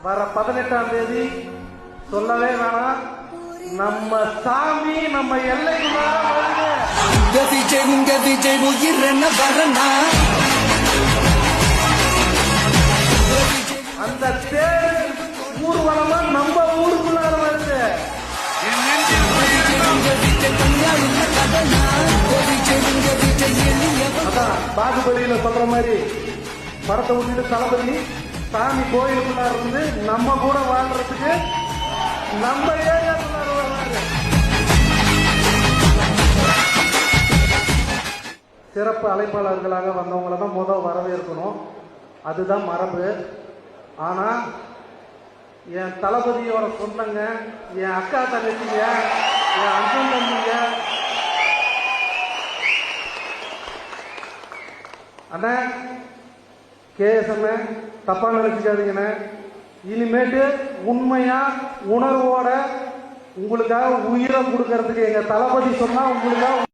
வர 18ஆம் தேதி சொல்லவே வேணாம். நம்ம சாமி நம்ம எல்லைக்குள்ளார வருது. விஜய் உயிர் என்ன வரனா அந்த தேர் ஊர்வலமா நம்ம ஊருக்குள்ளார வருது. அதான் பாகுபலியில சொல்ற மாதிரி படத்தை விட்டுட்டு தளபதி சாமி கோயிலுக்குள்ளார இருந்து நம்ம கூட வாழ்றதுக்கு நம்ம ஏரியாக்குள்ளார வர்றாரு. சிறப்பு அழைப்பாளர்களாக வந்தவங்களை தான் முதல் வரவேற்கணும். அதுதான் மரபு. ஆனா என் தளபதியோட சொந்தங்க, என் அக்கா தங்கச்சிங்க, என் அண்ணன் தம்பிங்க, அண்ணா கேஎஸ் அண்ணன் தப்பா நினைச்சுக்காதீங்கண்ணே. இனிமேட்டு உண்மையா உணர்வோட உங்களுக்காக உயிரை கொடுக்கறதுக்கு எங்க தளபதி சொன்னா உங்களுக்காக